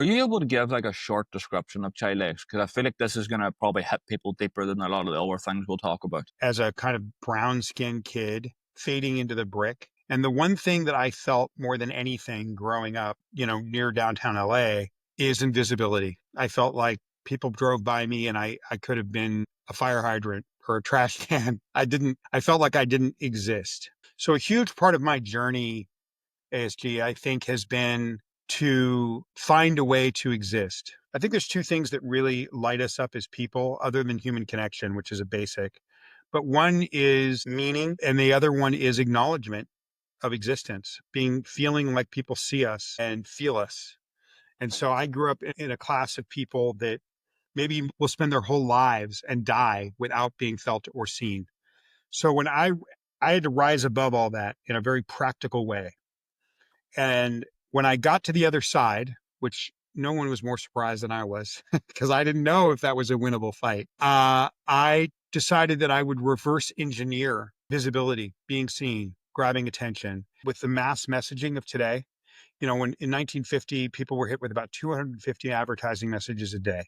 Are you able to give like a short description of child X? Because I feel like this is going to probably hit people deeper than a lot of the other things we'll talk about. As a kind of brown skinned kid fading into the brick. And the one thing that I felt more than anything growing up, near downtown LA is invisibility. I felt like people drove by me and I could have been a fire hydrant or a trash can. I felt like I didn't exist. So a huge part of my journey, ASG, I think has been to find a way to exist. I think there's two things that really light us up as people other than human connection, which is a basic. But one is meaning and the other one is acknowledgement of existence, feeling like people see us and feel us. And so I grew up in a class of people that maybe will spend their whole lives and die without being felt or seen. So when I had to rise above all that in a very practical way. And when I got to the other side, which no one was more surprised than I was because I didn't know if that was a winnable fight. I decided that I would reverse engineer visibility, being seen, grabbing attention with the mass messaging of today. When in 1950, people were hit with about 250 advertising messages a day.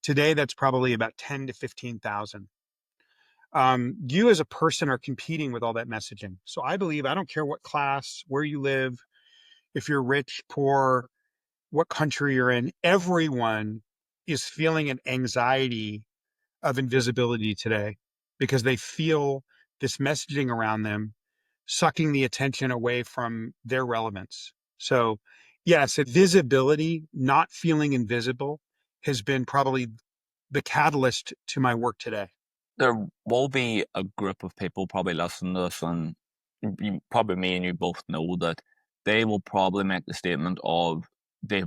Today, that's probably about 10 to 15,000. You as a person are competing with all that messaging. So I believe, I don't care what class, where you live, if you're rich, poor, what country you're in, everyone is feeling an anxiety of invisibility today because they feel this messaging around them sucking the attention away from their relevance. So yes, visibility, not feeling invisible has been probably the catalyst to my work today. There will be a group of people probably listening to this, and probably me and you both know that they will probably make the statement of they've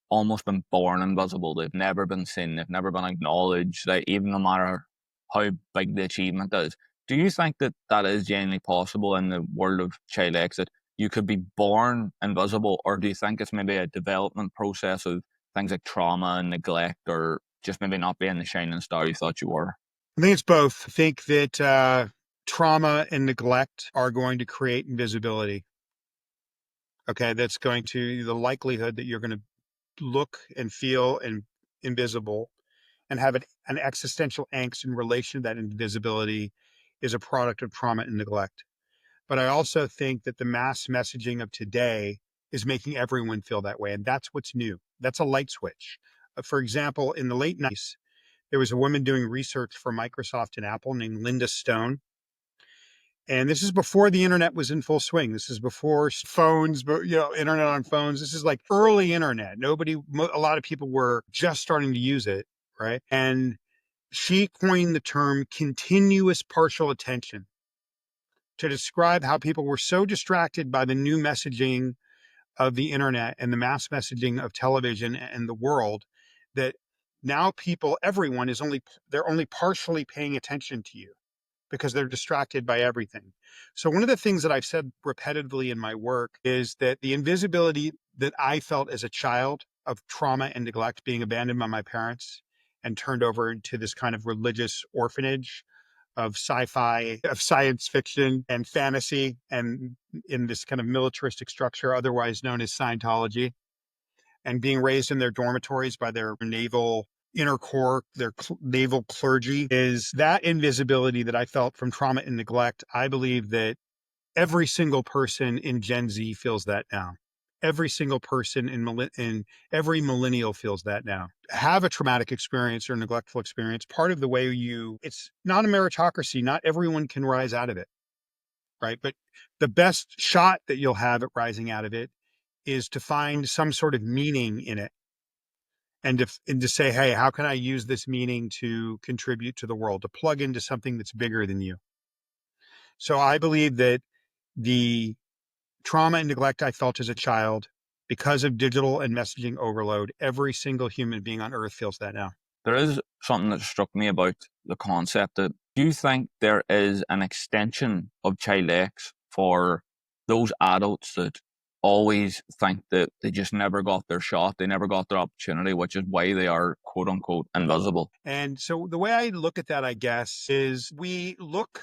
almost been born invisible. They've never been seen. They've never been acknowledged. Like even no matter how big the achievement is. Do you think that that is genuinely possible in the world of child X, that you could be born invisible, or do you think it's maybe a development process of things like trauma and neglect, or just maybe not being the shining star you thought you were? I think it's both. I think that trauma and neglect are going to create invisibility. Okay, that's going to the likelihood that you're going to look and feel and invisible and have an existential angst in relation to that invisibility is a product of trauma and neglect. But I also think that the mass messaging of today is making everyone feel that way. And that's what's new. That's a light switch. For example, in the late 90s, there was a woman doing research for Microsoft and Apple named Linda Stone. And this is before the internet was in full swing. This is before phones, but internet on phones. This is like early internet. A lot of people were just starting to use it, right? And she coined the term continuous partial attention to describe how people were so distracted by the new messaging of the internet and the mass messaging of television and the world that now everyone they're only partially paying attention to you because they're distracted by everything. So one of the things that I've said repetitively in my work is that the invisibility that I felt as a child of trauma and neglect, being abandoned by my parents and turned over into this kind of religious orphanage of sci-fi, of science fiction and fantasy, and in this kind of militaristic structure, otherwise known as Scientology, and being raised in their dormitories by their naval inner core, their naval clergy, is that invisibility that I felt from trauma and neglect. I believe that every single person in Gen Z feels that now. Every single person in every millennial feels that now. Have a traumatic experience or neglectful experience. Part of the way it's not a meritocracy. Not everyone can rise out of it, right? But the best shot that you'll have at rising out of it is to find some sort of meaning in it and to say, hey, how can I use this meaning to contribute to the world, to plug into something that's bigger than you? So I believe that the trauma and neglect I felt as a child because of digital and messaging overload, every single human being on earth feels that now. There is something that struck me about the concept that, do you think there is an extension of child X for those adults that always think that they just never got their shot, they never got their opportunity, which is why they are quote unquote invisible? And so the way I look at that, I guess, is we look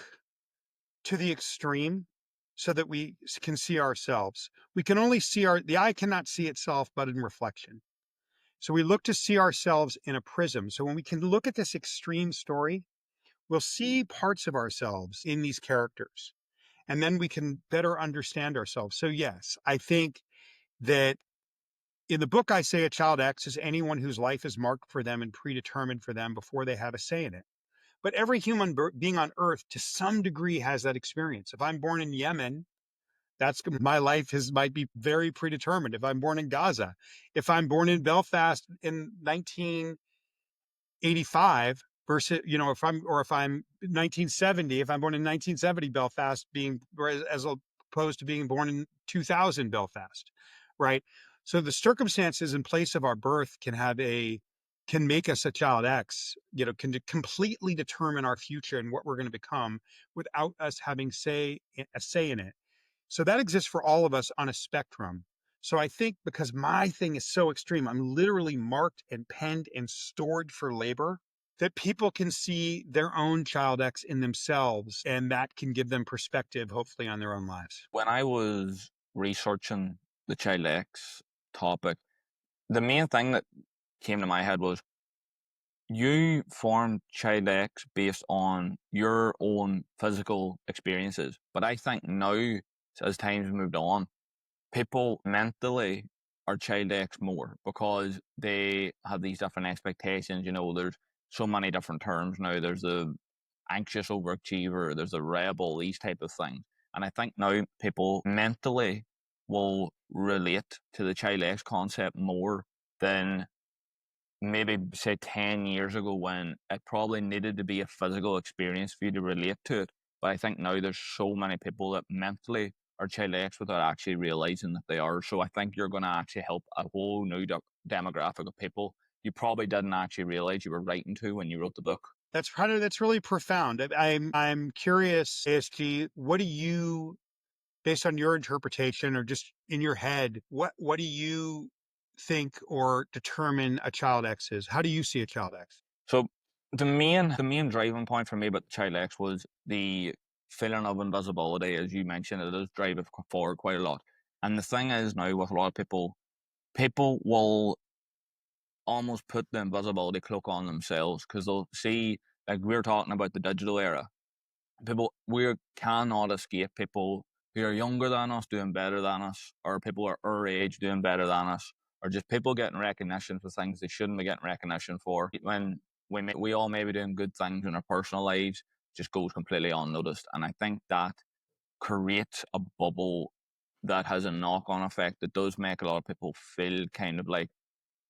to the extreme so that we can see ourselves. We can only see the eye cannot see itself but in reflection. So we look to see ourselves in a prism. So when we can look at this extreme story, we'll see parts of ourselves in these characters, and then we can better understand ourselves. So yes, I think that in the book, I say a child X is anyone whose life is marked for them and predetermined for them before they had a say in it. But every human being on earth to some degree has that experience. If I'm born in Yemen, that's my life might be very predetermined. If I'm born in Gaza, if I'm born in Belfast in 1985 versus, if I'm 1970, if I'm born in 1970 Belfast as opposed to being born in 2000 Belfast, right? So the circumstances in place of our birth can make us a child X, can completely determine our future and what we're going to become without us having a say in it. So that exists for all of us on a spectrum. So I think because my thing is so extreme, I'm literally marked and penned and stored for labor, that people can see their own child X in themselves, and that can give them perspective, hopefully, on their own lives. When I was researching the child X topic, the main thing that came to my head was you formed child X based on your own physical experiences. But I think now, as time's moved on, people mentally are child X more because they have these different expectations. There's so many different terms now. There's the anxious overachiever, there's a rebel, these type of things. And I think now people mentally will relate to the child X concept more than maybe say 10 years ago when it probably needed to be a physical experience for you to relate to it. But I think now there's so many people that mentally are child X without actually realizing that they are. So I think you're going to actually help a whole new demographic of people you probably didn't actually realize you were writing to when you wrote the book. That's really profound. I'm curious as to what do you, based on your interpretation or just in your head, what do you think or determine a child X is? How do you see a child X? So the main driving point for me about Child X was the feeling of invisibility, as you mentioned. It does drive it forward quite a lot. And the thing is now with a lot of people will almost put the invisibility cloak on themselves because they'll see, like we're talking about the digital era. We cannot escape people who are younger than us doing better than us, or people are our age doing better than us, or just people getting recognition for things they shouldn't be getting recognition for. When we all may be doing good things in our personal lives, just goes completely unnoticed. And I think that creates a bubble that has a knock-on effect that does make a lot of people feel kind of like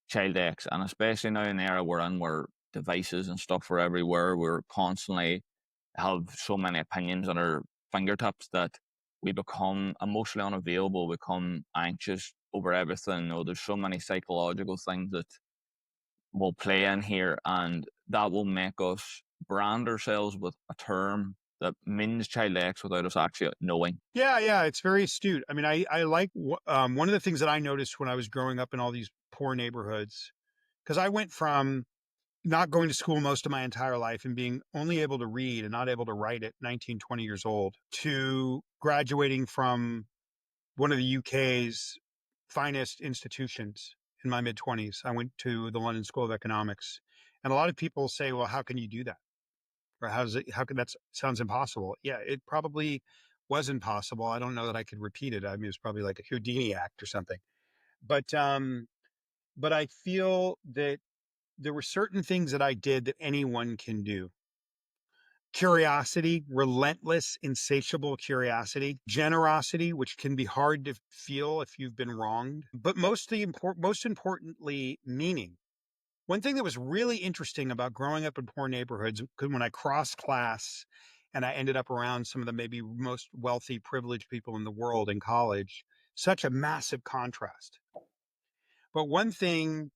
child X, and especially now in the era we're in, where devices and stuff are everywhere, we're constantly have so many opinions on our fingertips that we become emotionally unavailable, become anxious over everything. There's so many psychological things that will play in here, and that will make us brand ourselves with a term that means child X without us actually knowing. Yeah, it's very astute. I mean, I like one of the things that I noticed when I was growing up in all these poor neighborhoods, because I went from not going to school most of my entire life and being only able to read and not able to write at 19, 20 years old, to graduating from one of the UK's finest institutions in my mid 20s. I went to the London School of Economics. And a lot of people say, well, how can you do that? Or how can that sounds impossible? Yeah, it probably was impossible. I don't know that I could repeat it. I mean, it was probably like a Houdini act or something. But, but I feel that there were certain things that I did that anyone can do. Curiosity, relentless, insatiable curiosity, generosity, which can be hard to feel if you've been wronged, but most importantly, meaning. One thing that was really interesting about growing up in poor neighborhoods, when I crossed class and I ended up around some of the maybe most wealthy, privileged people in the world in college, such a massive contrast. But one thing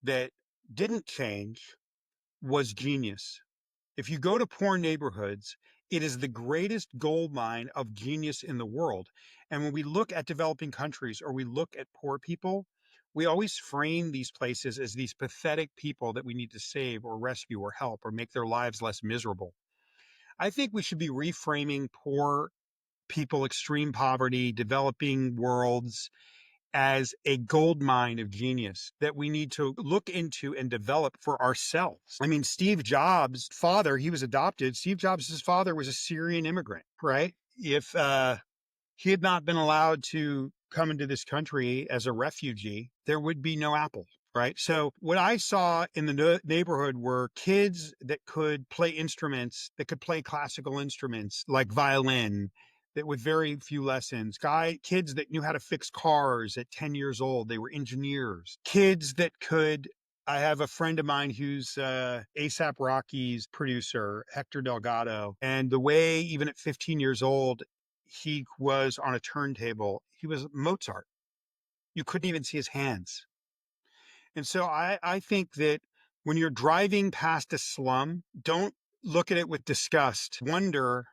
that didn't change was genius. If you go to poor neighborhoods, it is the greatest gold mine of genius in the world. And when we look at developing countries or we look at poor people, we always frame these places as these pathetic people that we need to save or rescue or help or make their lives less miserable. I think we should be reframing poor people, extreme poverty, developing worlds as a gold mine of genius that we need to look into and develop for ourselves. I mean, Steve Jobs' father, he was adopted. Steve Jobs' father was a Syrian immigrant, right? If he had not been allowed to come into this country as a refugee, there would be no Apple. Right. So what I saw in the neighborhood were kids that could play instruments, that could play classical instruments like violin, that with very few lessons, kids that knew how to fix cars at 10 years old. They were engineers, kids that could. I have a friend of mine who's ASAP Rocky's producer, Hector Delgado. And the way, even at 15 years old, he was on a turntable, he was Mozart. You couldn't even see his hands. And so I think that when you're driving past a slum, don't look at it with disgust. Wonder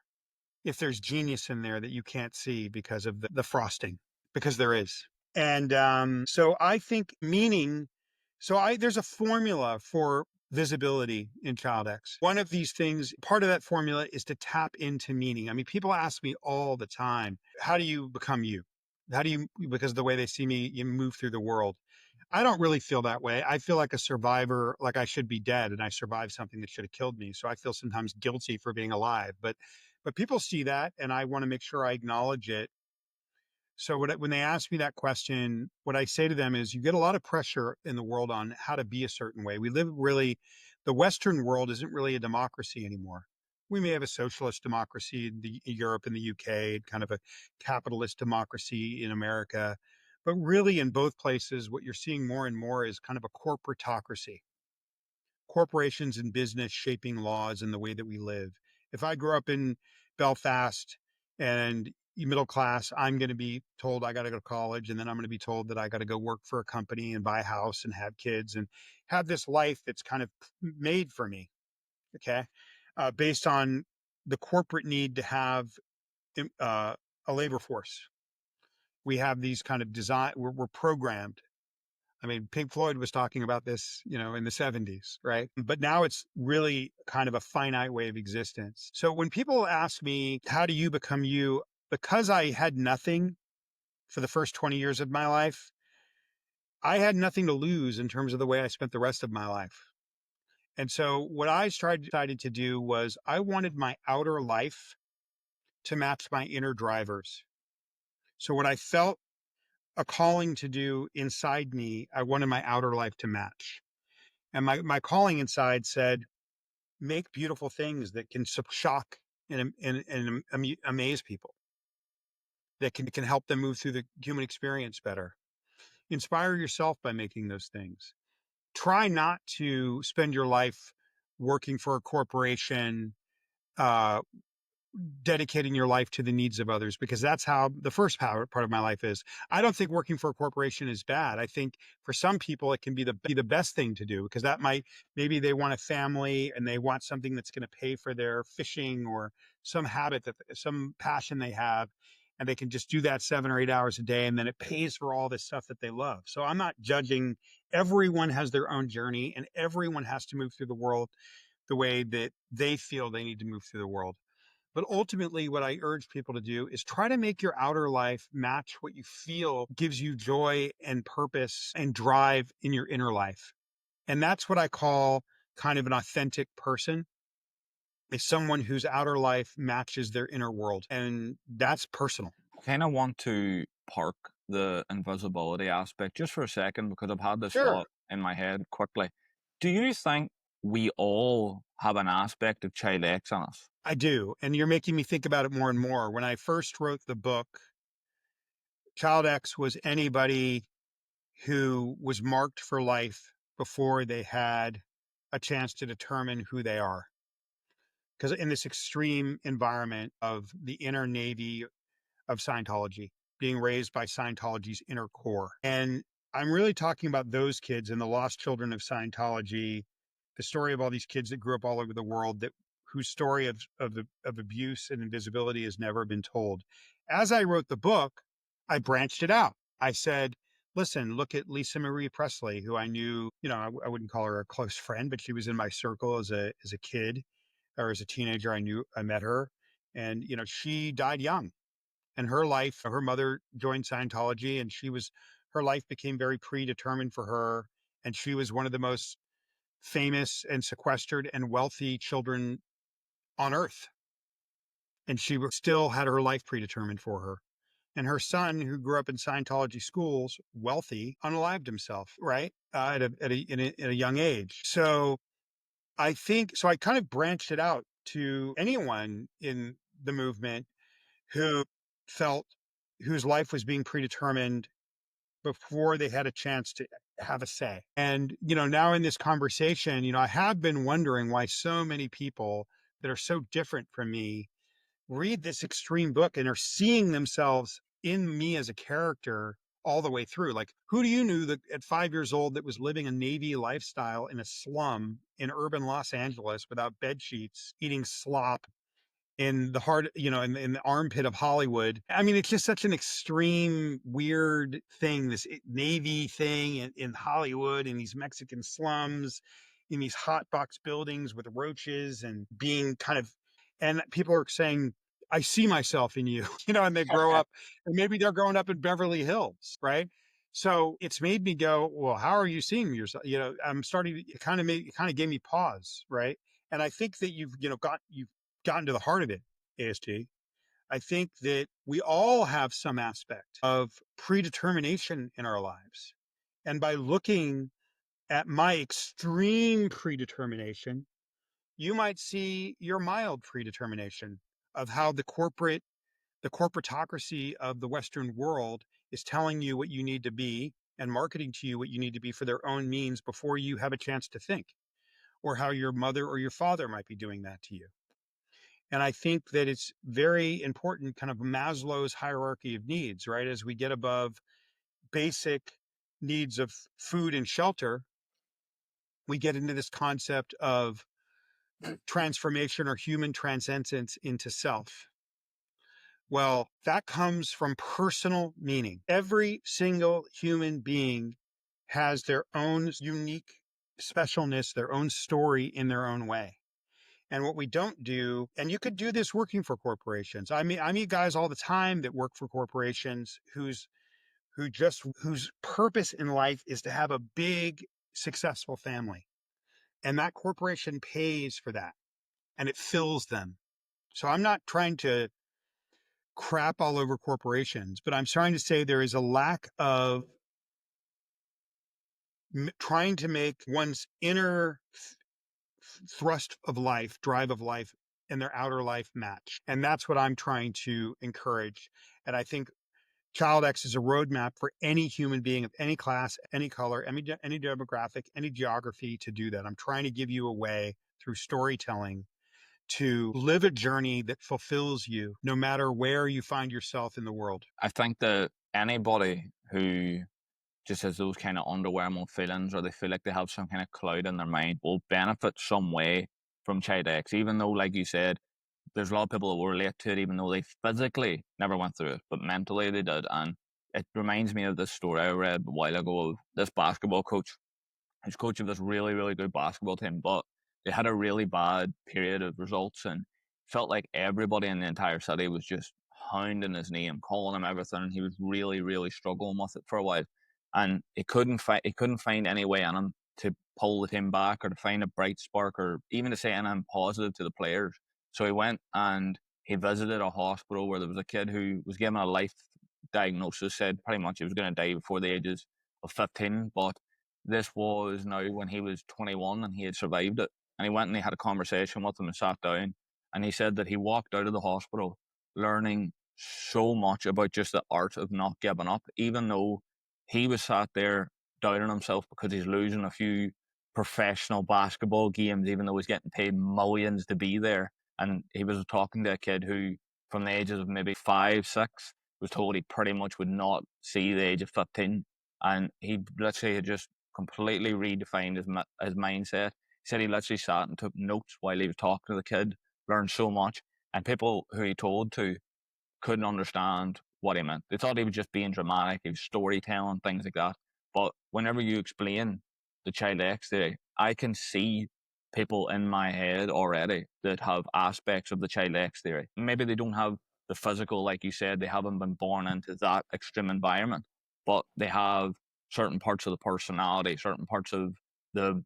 if there's genius in there that you can't see because of the frosting, because there is. And so I think meaning, there's a formula for visibility in Child X. One of these things, part of that formula is to tap into meaning. I mean, people ask me all the time, how do you become you? How do you, because of the way they see me, you move through the world. I don't really feel that way. I feel like a survivor, like I should be dead and I survived something that should have killed me. So I feel sometimes guilty for being alive, but people see that and I want to make sure I acknowledge it. So when they ask me that question, what I say to them is you get a lot of pressure in the world on how to be a certain way. The Western world isn't really a democracy anymore. We may have a socialist democracy in Europe and the UK, kind of a capitalist democracy in America. But really, in both places, what you're seeing more and more is kind of a corporatocracy. Corporations and business shaping laws and the way that we live. If I grew up in Belfast and middle class, I'm going to be told I got to go to college, and then I'm going to be told that I got to go work for a company and buy a house and have kids and have this life that's kind of made for me. Okay. Based on the corporate need to have a labor force. We have these kind of design, we're programmed. I mean, Pink Floyd was talking about this, in the 70s, right? But now it's really kind of a finite way of existence. So when people ask me, how do you become you? Because I had nothing for the first 20 years of my life, I had nothing to lose in terms of the way I spent the rest of my life. And so what I decided to do was I wanted my outer life to match my inner drivers. So what I felt a calling to do inside me, I wanted my outer life to match. And my calling inside said, make beautiful things that can shock and amaze people, that can help them move through the human experience better. Inspire yourself by making those things. Try not to spend your life working for a corporation, uh, dedicating your life to the needs of others, because that's how the first part of my life is. I don't think working for a corporation is bad. I think for some people it can be the best thing to do, because maybe they want a family and they want something that's going to pay for their fishing or some habit, some passion they have, and they can just do that 7 or 8 hours a day, and then it pays for all this stuff that they love. So I'm not judging. Everyone has their own journey and everyone has to move through the world the way that they feel they need to move through the world. But ultimately, what I urge people to do is try to make your outer life match what you feel gives you joy and purpose and drive in your inner life. And that's what I call kind of an authentic person, is someone whose outer life matches their inner world. And that's personal. I kind of want to park the invisibility aspect just for a second because I've had this Sure. thought in my head quickly. Do you think we all have an aspect of Child X in us? I do. And you're making me think about it more and more. When I first wrote the book, Child X was anybody who was marked for life before they had a chance to determine who they are. Because in this extreme environment of the inner navy of Scientology, being raised by Scientology's inner core. And I'm really talking about those kids and the lost children of Scientology, the story of all these kids that grew up all over the world, whose story of abuse and invisibility has never been told. As I wrote the book, I branched it out. I said, listen, look at Lisa Marie Presley, who I knew, I wouldn't call her a close friend, but she was in my circle as a kid or as a teenager. I met her, and, she died young. And her life, her mother joined Scientology, and her life became very predetermined for her, and she was one of the most famous and sequestered and wealthy children on earth. And she still had her life predetermined for her. And her son, who grew up in Scientology schools, wealthy, unalived himself, right? At a young age. So I kind of branched it out to anyone in the movement who felt whose life was being predetermined before they had a chance to have a say. And, now in this conversation, I have been wondering why so many people that are so different from me read this extreme book and are seeing themselves in me as a character all the way through. Like, who do you know that at 5 years old that was living a Navy lifestyle in a slum in urban Los Angeles without bed sheets, eating slop in the heart, in the armpit of Hollywood? I mean, it's just such an extreme, weird thing, this Navy thing in Hollywood, in these Mexican slums, in these hot box buildings with roaches and being and people are saying, I see myself in you, and they grow up, and maybe they're growing up in Beverly Hills, right? So it's made me go, well, how are you seeing yourself? I'm starting to it kind of gave me pause, right? And I think that you've gotten to the heart of it, AST. I think that we all have some aspect of predetermination in our lives. And by looking at my extreme predetermination, you might see your mild predetermination of how the corporatocracy of the Western world is telling you what you need to be and marketing to you what you need to be for their own means before you have a chance to think, or how your mother or your father might be doing that to you. And I think that it's very important, kind of Maslow's hierarchy of needs, right? As we get above basic needs of food and shelter, we get into this concept of transformation or human transcendence into self. Well, that comes from personal meaning. Every single human being has their own unique specialness, their own story in their own way. And what we don't do, and you could do this working for corporations. I meet guys all the time that work for corporations whose purpose in life is to have a big, successful family. And that corporation pays for that and it fills them. So I'm not trying to crap all over corporations, but I'm trying to say there is a lack of trying to make one's inner thrust of life, drive of life, and their outer life match. And that's what I'm trying to encourage. And I think Child X is a roadmap for any human being of any class, any color, any demographic, any geography to do that. I'm trying to give you a way through storytelling to live a journey that fulfills you, no matter where you find yourself in the world. I think that anybody who just has those kind of underwhelming feelings, or they feel like they have some kind of cloud in their mind, will benefit some way from Child X, even though, like you said, there's a lot of people that will relate to it, even though they physically never went through it, but mentally they did. And it reminds me of this story I read a while ago of this basketball coach who's coach of this really, really good basketball team, but they had a really bad period of results and felt like everybody in the entire city was just hounding his name, calling him everything, and he was really, really struggling with it for a while. And he couldn't find any way in him to pull the team back or to find a bright spark or even to say anything positive to the players. So he went and he visited a hospital where there was a kid who was given a life diagnosis, said pretty much he was going to die before the ages of 15. But this was now when he was 21 and he had survived it. And he went and he had a conversation with him and sat down. And he said that he walked out of the hospital learning so much about just the art of not giving up, even though he was sat there doubting himself because he's losing a few professional basketball games, even though he's getting paid millions to be there. And he was talking to a kid who, from the ages of maybe 5, 6, was told he pretty much would not see the age of 15. And he literally had just completely redefined his mindset. He said he literally sat and took notes while he was talking to the kid, learned so much. And people who he told to couldn't understand what he meant. They thought he was just being dramatic, he was storytelling, things like that. But whenever you explain the Child X theory, I can see people in my head already that have aspects of the Child X theory. Maybe they don't have the physical, like you said, they haven't been born into that extreme environment, but they have certain parts of the personality, certain parts of the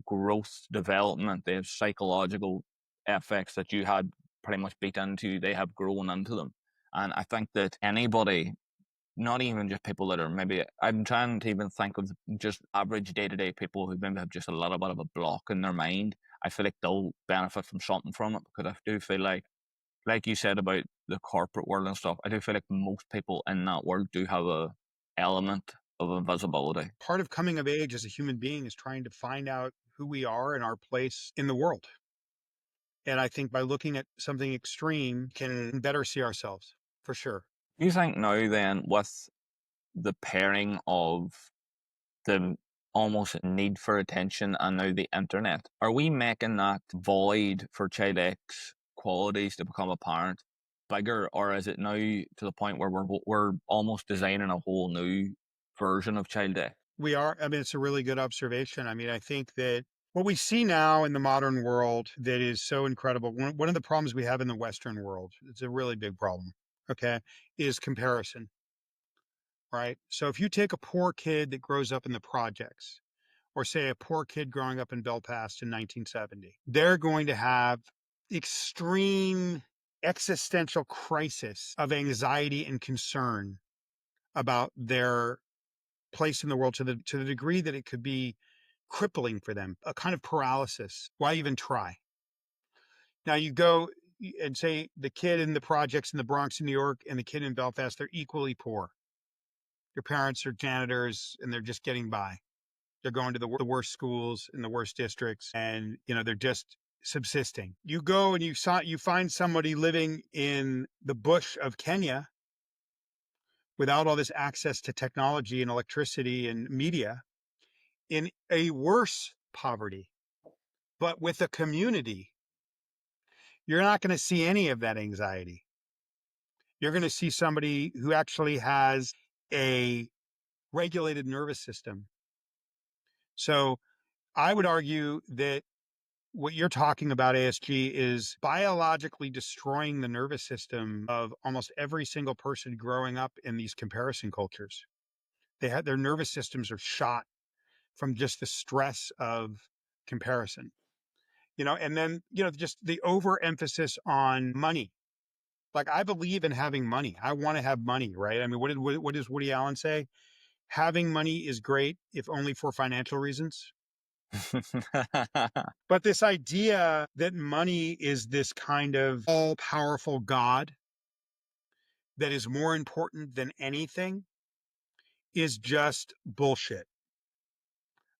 growth development. They have psychological effects that you had pretty much beat into. They have grown into them. And I think that anybody, not even just people that are maybe, I'm trying to even think of just average day to day people who maybe have just a little bit of a block in their mind. I feel like they'll benefit from something from it, because I do feel like you said about the corporate world and stuff, I do feel like most people in that world do have a element of invisibility. Part of coming of age as a human being is trying to find out who we are and our place in the world. And I think by looking at something extreme can better see ourselves, for sure. Do you think now then, with the pairing of the almost need for attention and now the internet, are we making that void for child X qualities to become apparent bigger, or is it now to the point where we're almost designing a whole new version of child X? We are. I mean, it's a really good observation. I mean, I think that what we see now in the modern world that is so incredible, one of the problems we have in the Western world, it's a really big problem, okay, is comparison, right? So if you take a poor kid that grows up in the projects, or say a poor kid growing up in Belfast in 1970, they're going to have extreme existential crisis of anxiety and concern about their place in the world to the degree that it could be crippling for them, a kind of paralysis. Why even try? Now you go and say the kid in the projects in the Bronx in New York and the kid in Belfast, they're equally poor. Their parents are janitors and they're just getting by. They're going to the worst schools in the worst districts, and they're just subsisting. You go and you find somebody living in the bush of Kenya without all this access to technology and electricity and media, in a worse poverty, but with a community. You're not going to see any of that anxiety. You're going to see somebody who actually has a regulated nervous system. So I would argue that what you're talking about, ASG, is biologically destroying the nervous system of almost every single person growing up in these comparison cultures. Their nervous systems are shot from just the stress of comparison, and then, just the overemphasis on money. Like, I believe in having money. I want to have money, right? I mean, what does Woody Allen say? Having money is great, if only for financial reasons. But this idea that money is this kind of all-powerful God that is more important than anything is just bullshit.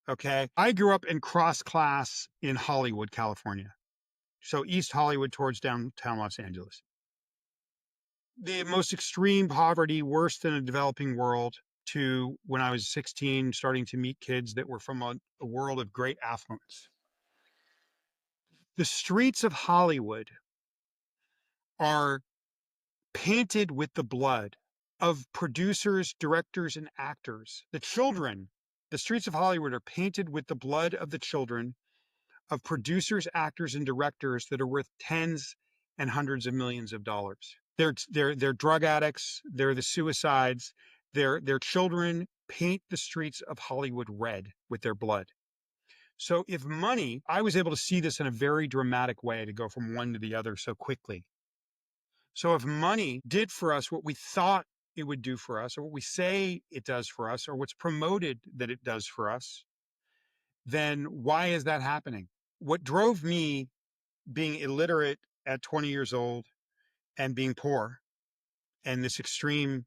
Okay? I grew up in cross class in Hollywood, California. So East Hollywood towards downtown Los Angeles. The most extreme poverty, worse than a developing world, to when I was 16, starting to meet kids that were from a world of great affluence. The streets of Hollywood are painted with the blood of producers, directors, and actors. The streets of Hollywood are painted with the blood of the children of producers, actors, and directors that are worth tens and hundreds of millions of dollars. They're drug addicts. They're the suicides. Their children paint the streets of Hollywood red with their blood. So if money, I was able to see this in a very dramatic way, to go from one to the other so quickly. So if money did for us what we thought it would do for us, or what we say it does for us, or what's promoted that it does for us, then why is that happening? What drove me, being illiterate at 20 years old and being poor, and this extreme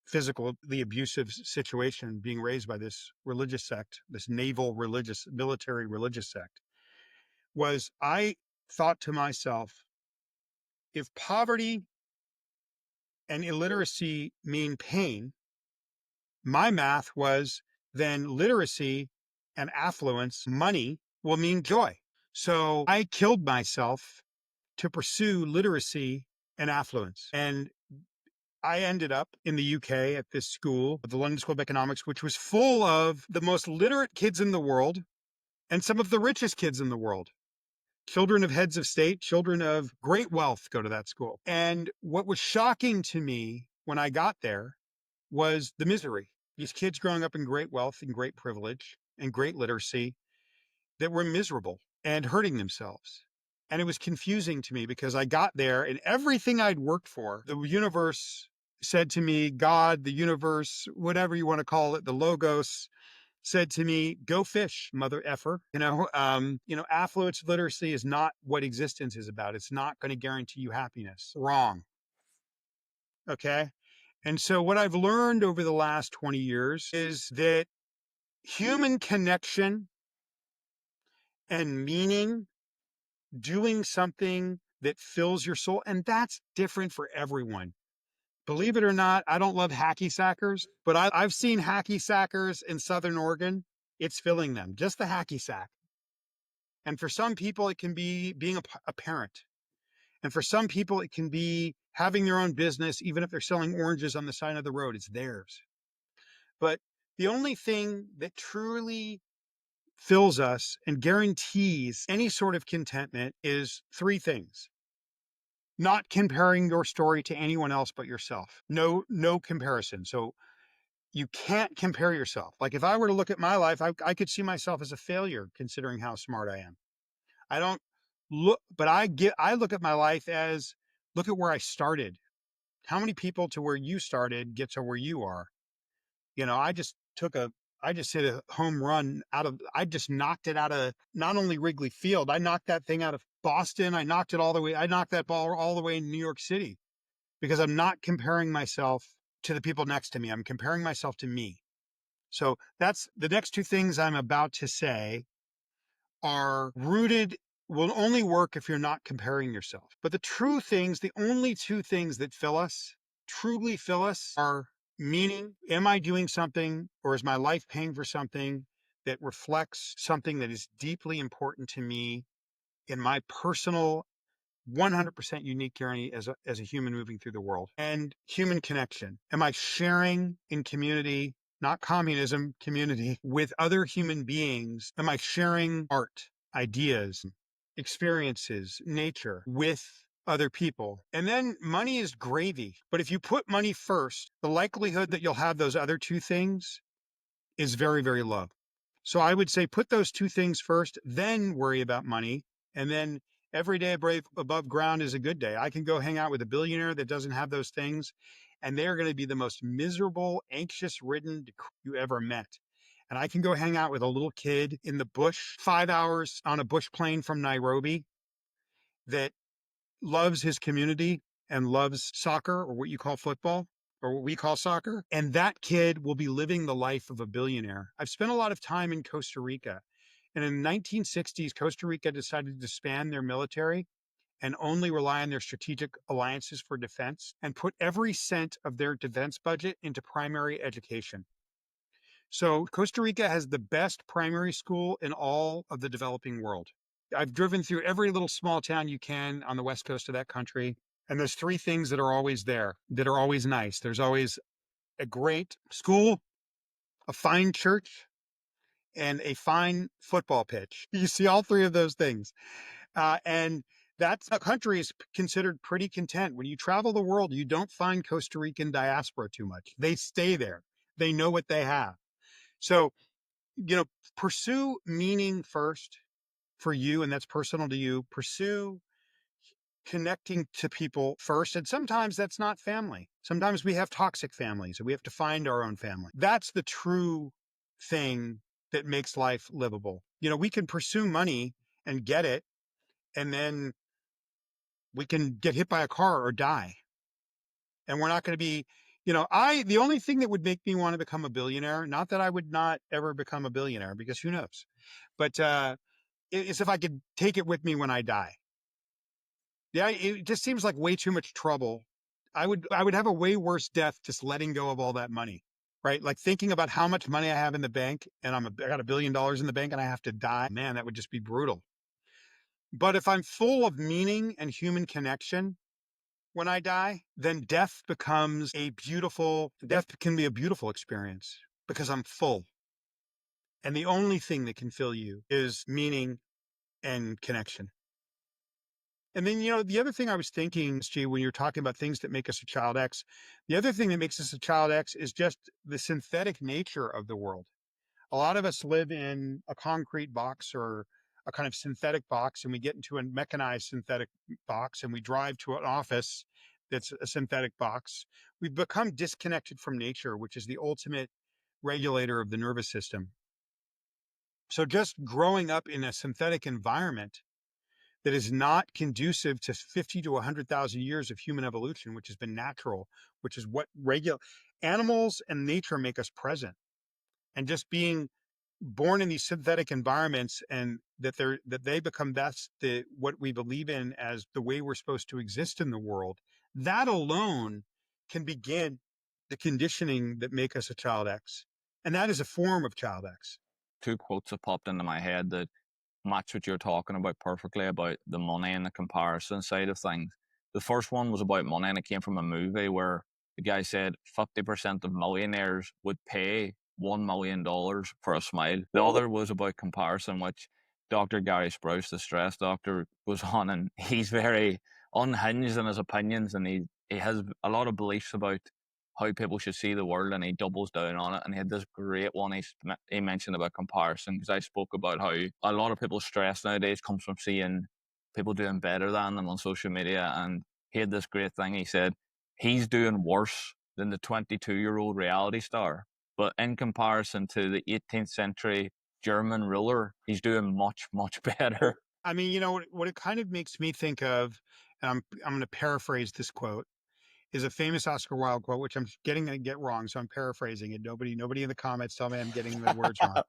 physically abusive situation, being raised by this religious sect, this military religious sect, was I thought to myself, if poverty and illiteracy mean pain, my math was then literacy and affluence, money, will mean joy. So I killed myself to pursue literacy and affluence. And I ended up in the UK at this school, the London School of Economics, which was full of the most literate kids in the world and some of the richest kids in the world. Children of heads of state, children of great wealth go to that school. And what was shocking to me when I got there was the misery. these kids growing up in great wealth and great privilege and great literacy that were miserable and hurting themselves. And it was confusing to me because I got there and everything I'd worked for, the universe said to me, God, the universe, whatever you want to call it, the logos said to me, go fish, mother effer. Affluence literacy is not what existence is about. It's not going to guarantee you happiness. Wrong. Okay. And so what I've learned over the last 20 years is that human connection and meaning, doing something that fills your soul, and that's different for everyone. Believe it or not, I don't love hacky sackers, but I've seen hacky sackers in Southern Oregon. It's filling them, just the hacky sack. And for some people, it can be being a parent. And for some people, it can be having their own business, even if they're selling oranges on the side of the road, it's theirs. But the only thing that truly fills us and guarantees any sort of contentment is three things. Not comparing your story to anyone else but yourself. No comparison. So you can't compare yourself. Like if I were to look at my life, I could see myself as a failure considering how smart I am. I don't look, but I look at my life as, look at where I started. How many people to where you started get to where you are? I just hit a home run I just knocked it out of not only Wrigley Field, I knocked that thing out of Boston. I knocked that ball all the way in New York City because I'm not comparing myself to the people next to me. I'm comparing myself to me. So that's the next two things I'm about to say are rooted, will only work if you're not comparing yourself. But the only two things that truly fill us are meaning. Am I doing something or is my life paying for something that reflects something that is deeply important to me in my personal 100% unique journey as a human moving through the world? And human connection. Am I sharing in community, not communism, community with other human beings? Am I sharing art, ideas, experiences, nature with other people? And then money is gravy. But if you put money first, the likelihood that you'll have those other two things is very, very low. So I would say put those two things first, then worry about money. And then every day above ground is a good day. I can go hang out with a billionaire that doesn't have those things, and they're going to be the most miserable, anxious ridden you ever met. And I can go hang out with a little kid in the bush, 5 hours on a bush plane from Nairobi, that loves his community and loves soccer, or what you call football, or what we call soccer. And that kid will be living the life of a billionaire. I've spent a lot of time in Costa Rica. And in the 1960s, Costa Rica decided to disband their military and only rely on their strategic alliances for defense and put every cent of their defense budget into primary education. So Costa Rica has the best primary school in all of the developing world. I've driven through every little small town you can on the west coast of that country. And there's three things that are always there, that are always nice. There's always a great school, a fine church, and a fine football pitch. You see all three of those things. And that's a country is considered pretty content. When you travel the world, you don't find Costa Rican diaspora too much. They stay there. They know what they have. So, pursue meaning first for you, and that's personal to you. Pursue connecting to people first. And sometimes that's not family. Sometimes we have toxic families and we have to find our own family. That's the true thing that makes life livable. We can pursue money and get it, and then we can get hit by a car or die. And we're not going to be, the only thing that would make me want to become a billionaire, not that I would not ever become a billionaire, because who knows, but is if I could take it with me when I die. Yeah, it just seems like way too much trouble. I would have a way worse death just letting go of all that money, right? Like thinking about how much money I have in the bank and I got $1 billion in the bank and I have to die. Man, that would just be brutal. But if I'm full of meaning and human connection when I die, then death can be a beautiful experience because I'm full. And the only thing that can fill you is meaning and connection. And then, the other thing I was thinking, Stu, when you're talking about things that make us a child X, the other thing that makes us a child X is just the synthetic nature of the world. A lot of us live in a concrete box or a kind of synthetic box, and we get into a mechanized synthetic box and we drive to an office that's a synthetic box. We've become disconnected from nature, which is the ultimate regulator of the nervous system. So just growing up in a synthetic environment that is not conducive to 50 to 100,000 years of human evolution, which has been natural, which is what animals and nature make us present. And just being born in these synthetic environments and that they become what we believe in as the way we're supposed to exist in the world, that alone can begin the conditioning that make us a child X. And that is a form of child X. Two quotes have popped into my head that match what you're talking about perfectly about the money and the comparison side of things. The first one was about money, and it came from a movie where the guy said 50% of millionaires would pay $1 million for a smile. The other was about comparison, which Dr. Gary Sprouse, the stress doctor, was on, and he's very unhinged in his opinions, and he has a lot of beliefs about how people should see the world, and he doubles down on it. And he had this great one he mentioned about comparison, because I spoke about how a lot of people's stress nowadays comes from seeing people doing better than them on social media. And he had this great thing. He said he's doing worse than the 22-year-old reality star, but in comparison to the 18th century German ruler, he's doing much, much better. I mean, what it kind of makes me think of, and I'm going to paraphrase this quote, is a famous Oscar Wilde quote, which I'm getting to get wrong, so I'm paraphrasing it. Nobody in the comments tell me I'm getting the words wrong.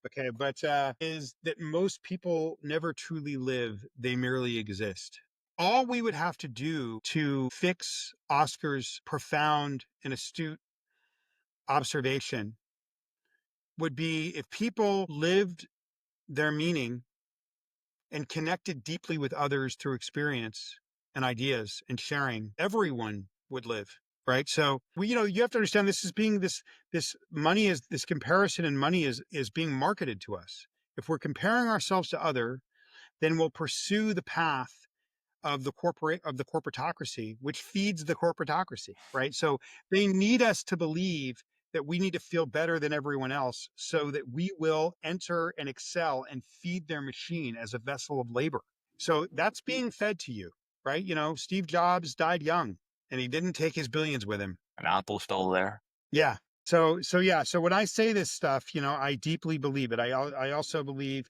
Okay, but is that most people never truly live; they merely exist. All we would have to do to fix Oscar's profound and astute observation would be if people lived their meaning and connected deeply with others through experience and ideas and sharing, everyone would live. Right. So you have to understand this money is this comparison, and money is being marketed to us. If we're comparing ourselves to other, then we'll pursue the path of the corporatocracy, which feeds the corporatocracy. Right. So they need us to believe that we need to feel better than everyone else so that we will enter and excel and feed their machine as a vessel of labor. So that's being fed to you, right? Steve Jobs died young and he didn't take his billions with him. And Apple's still there. Yeah. So when I say this stuff, I deeply believe it. I also believe,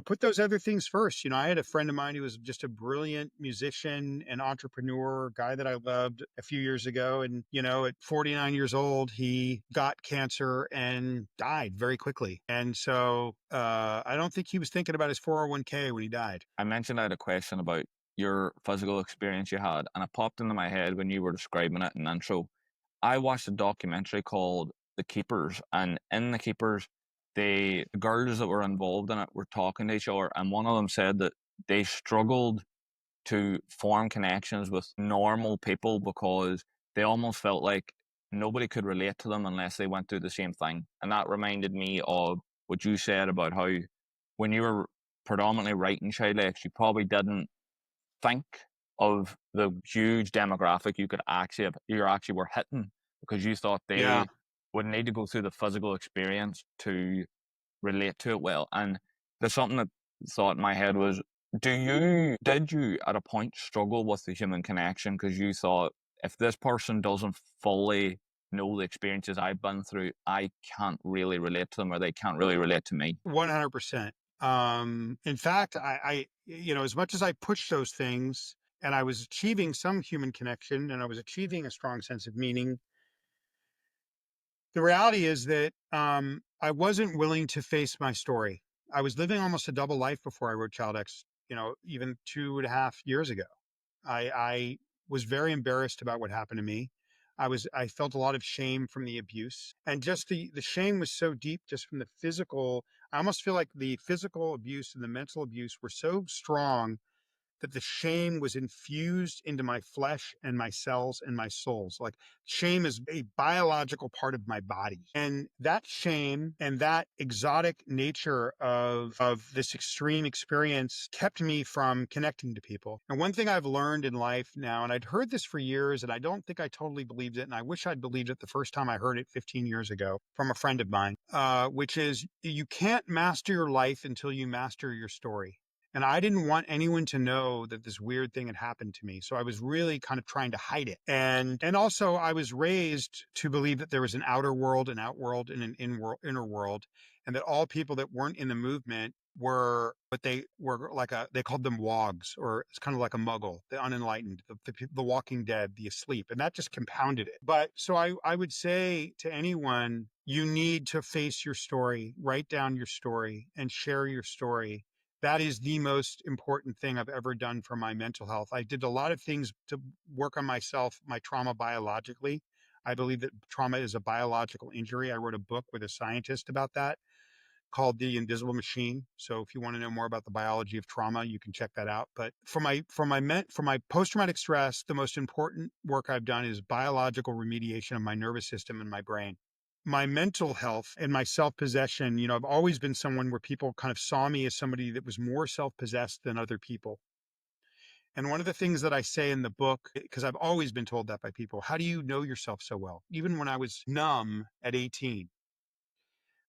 put those other things first. I had a friend of mine who was just a brilliant musician and entrepreneur, guy that I loved a few years ago. And, at 49 years old, he got cancer and died very quickly. And so I don't think he was thinking about his 401k when he died. I mentioned I had a question about your physical experience you had, and it popped into my head when you were describing it in the intro. I watched a documentary called The Keepers, and in The Keepers, the girls that were involved in it were talking to each other, and one of them said that they struggled to form connections with normal people because they almost felt like nobody could relate to them unless they went through the same thing. And that reminded me of what you said about how when you were predominantly writing Child X, you probably didn't think of the huge demographic you actually were hitting, because you thought Yeah. they would need to go through the physical experience to relate to it well. And there's something that thought in my head was, did you at a point struggle with the human connection because you thought, if this person doesn't fully know the experiences I've been through, I can't really relate to them, or they can't really relate to me? 100%. In fact, as much as I pushed those things and I was achieving some human connection and I was achieving a strong sense of meaning, the reality is that I wasn't willing to face my story. I was living almost a double life before I wrote Child X, even 2.5 years ago. I was very embarrassed about what happened to me. I felt a lot of shame from the abuse, and just the shame was so deep just from the physical. I almost feel like the physical abuse and the mental abuse were so strong that the shame was infused into my flesh and my cells and my souls. Like shame is a biological part of my body. And that shame and that exotic nature of this extreme experience kept me from connecting to people. And one thing I've learned in life now, and I'd heard this for years, and I don't think I totally believed it. And I wish I'd believed it the first time I heard it 15 years ago from a friend of mine, which is you can't master your life until you master your story. And I didn't want anyone to know that this weird thing had happened to me. So I was really kind of trying to hide it. And also I was raised to believe that there was an outer world, an outworld, and an inner world, and that all people that weren't in the movement were what they were like they called them wogs, or it's kind of like a muggle, the unenlightened, the walking dead, the asleep. And that just compounded it. But so I would say to anyone, you need to face your story, write down your story and share your story. That is the most important thing I've ever done for my mental health. I did a lot of things to work on myself, my trauma biologically. I believe that trauma is a biological injury. I wrote a book with a scientist about that called The Invisible Machine. So if you want to know more about the biology of trauma, you can check that out. But for my post-traumatic stress, the most important work I've done is biological remediation of my nervous system and my brain. My mental health and my self-possession, I've always been someone where people kind of saw me as somebody that was more self-possessed than other people. And one of the things that I say in the book, because I've always been told that by people, how do you know yourself so well? Even when I was numb at 18.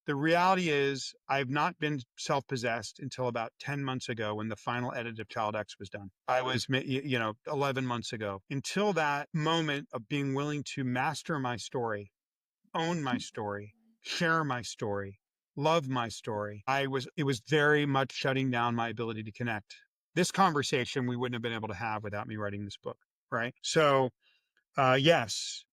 The reality is I've not been self-possessed until about 10 months ago when the final edit of Child X was done. I was, 11 months ago. Until that moment of being willing to master my story, own my story, share my story, love my story, it was very much shutting down my ability to connect. This conversation we wouldn't have been able to have without me writing this book, right? So, yes,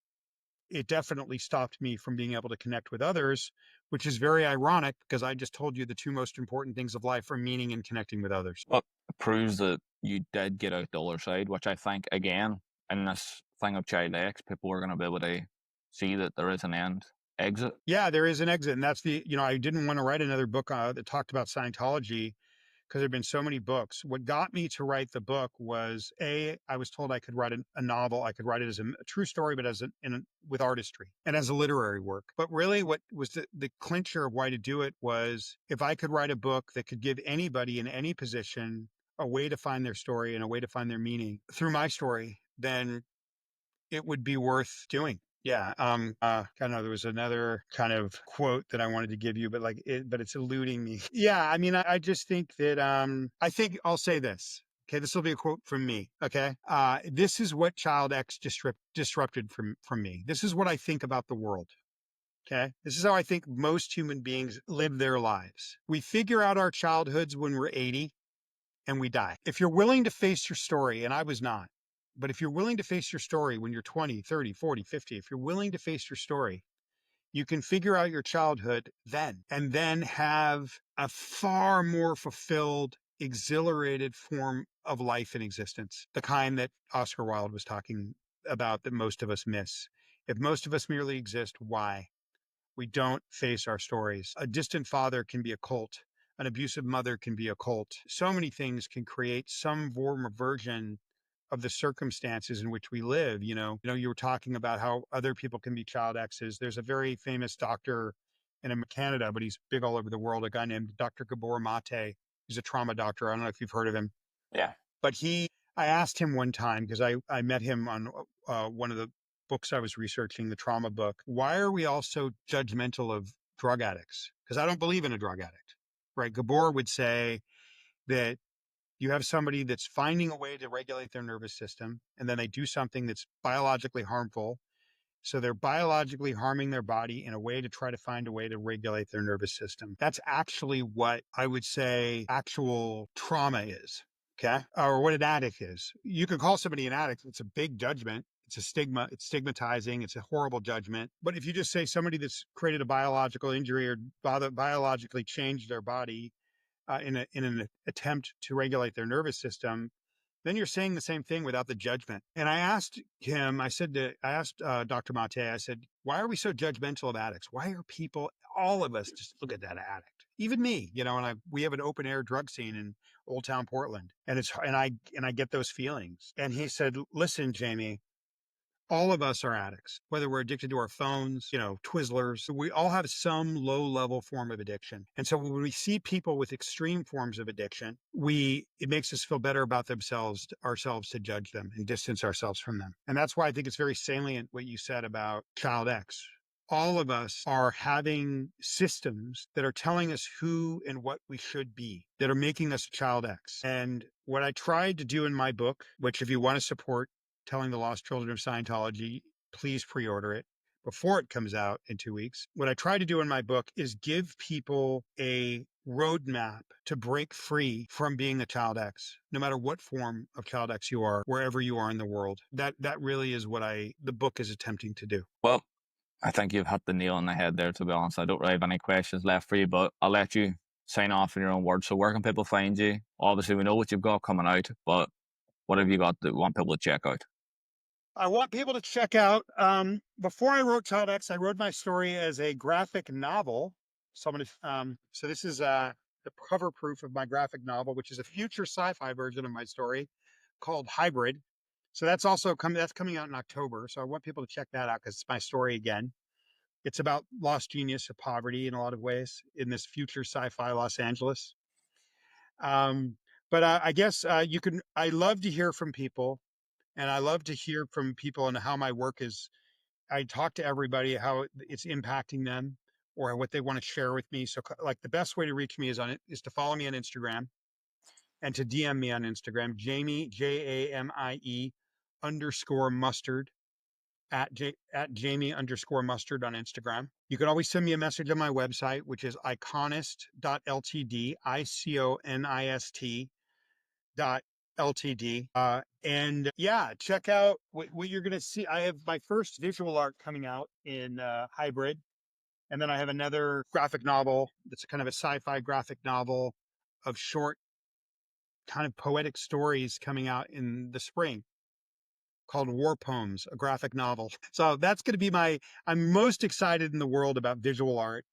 it definitely stopped me from being able to connect with others, which is very ironic because I just told you the two most important things of life are meaning and connecting with others. But it proves that you did get out the other side, which I think, again, in this thing of Child X, people are going to be able to see that there is an exit. Yeah, there is an exit. And that's I didn't want to write another book that talked about Scientology because there have been so many books. What got me to write the book was I was told I could write a novel. I could write it as a true story, but with artistry and as a literary work. But really what was the clincher of why to do it was if I could write a book that could give anybody in any position a way to find their story and a way to find their meaning through my story, then it would be worth doing. Yeah. Kind of, there was another kind of quote that I wanted to give you, but but it's eluding me. Yeah. I mean, I just think that, I think I'll say this. Okay. This will be a quote from me. Okay. This is what Child X disrupted from me. This is what I think about the world. Okay. This is how I think most human beings live their lives. We figure out our childhoods when we're 80 and we die. If you're willing to face your story, and I was not, but if you're willing to face your story when you're 20, 30, 40, 50, if you're willing to face your story, you can figure out your childhood then, and then have a far more fulfilled, exhilarated form of life and existence, the kind that Oscar Wilde was talking about that most of us miss. If most of us merely exist, why? We don't face our stories. A distant father can be a cult. An abusive mother can be a cult. So many things can create some form or version of the circumstances in which we live. You were talking about how other people can be child X's. There's a very famous doctor in Canada, but he's big all over the world, a guy named Dr. Gabor Mate. He's a trauma doctor. I don't know if you've heard of him. Yeah. But I asked him one time, because I met him on one of the books I was researching, the trauma book. Why are we all so judgmental of drug addicts? Because I don't believe in a drug addict, right? Gabor would say that you have somebody that's finding a way to regulate their nervous system, and then they do something that's biologically harmful. So they're biologically harming their body in a way to try to find a way to regulate their nervous system. That's actually what I would say actual trauma is. Okay. Or what an addict is. You could call somebody an addict. It's a big judgment. It's a stigma. It's stigmatizing. It's a horrible judgment. But if you just say somebody that's created a biological injury or biologically changed their body in an attempt to regulate their nervous system, then you're saying the same thing without the judgment. And I asked Dr. Mate, I said, why are we so judgmental of addicts? Why are people, all of us, just look at that addict? even me, and we have an open air drug scene in Old Town Portland, and I get those feelings. And he said, listen, Jamie, all of us are addicts, whether we're addicted to our phones, Twizzlers. We all have some low level form of addiction. And so when we see people with extreme forms of addiction, it makes us feel better about ourselves to judge them and distance ourselves from them. And that's why I think it's very salient what you said about Child X. All of us are having systems that are telling us who and what we should be, that are making us Child X. And what I tried to do in my book, which if you want to support Telling the Lost Children of Scientology, please pre-order it before it comes out in 2 weeks. What I try to do in my book is give people a roadmap to break free from being a Child X, no matter what form of Child X you are, wherever you are in the world. That really is what the book is attempting to do. Well, I think you've hit the nail on the head there, to be honest. I don't really have any questions left for you, but I'll let you sign off in your own words. So where can people find you? Obviously, we know what you've got coming out, but what have you got that you want people to check out? I want people to check out, before I wrote Child X, I wrote my story as a graphic novel. So this is the cover proof of my graphic novel, which is a future sci-fi version of my story called Hybrid. So that's coming out in October. So I want people to check that out because it's my story again. It's about lost genius of poverty in a lot of ways in this future sci-fi Los Angeles. But I guess I love to hear from people. And I love to hear from people and how my work is. I talk to everybody, how it's impacting them or what they want to share with me. So like the best way to reach me is to follow me on Instagram and to DM me on Instagram, Jamie, JAMIE _mustard at Jamie _mustard on Instagram. You can always send me a message on my website, which is iconist.ltd, iconist.ltd. And yeah, check out what you're going to see. I have my first visual art coming out in Hybrid. And then I have another graphic novel that's kind of a sci-fi graphic novel of short kind of poetic stories coming out in the spring called War Poems, a graphic novel. So that's going to be I'm most excited in the world about visual art.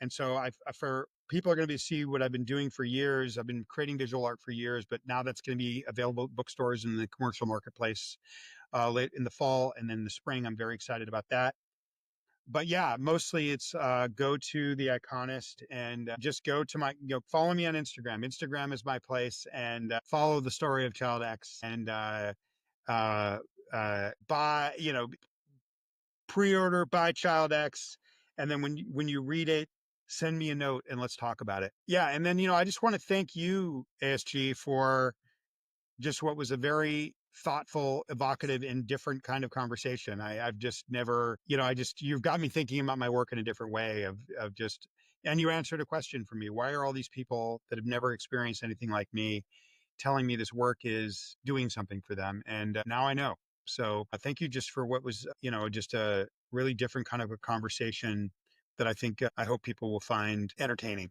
And so for people are going to see what I've been doing for years. I've been creating visual art for years, but now that's going to be available at bookstores and the commercial marketplace late in the fall. And then the spring, I'm very excited about that. But yeah, mostly it's go to the Iconist and just go to follow me on Instagram. Instagram is my place, and follow the story of Child X and buy, pre-order, buy Child X. And then when you read it, send me a note and let's talk about it. Yeah. And then, I just want to thank you, ASG, for just what was a very thoughtful, evocative, and different kind of conversation. I've just never, you've got me thinking about my work in a different way and you answered a question for me. Why are all these people that have never experienced anything like me telling me this work is doing something for them? And now I know. So thank you just for what was, just a really different kind of a conversation that I think I hope people will find entertaining.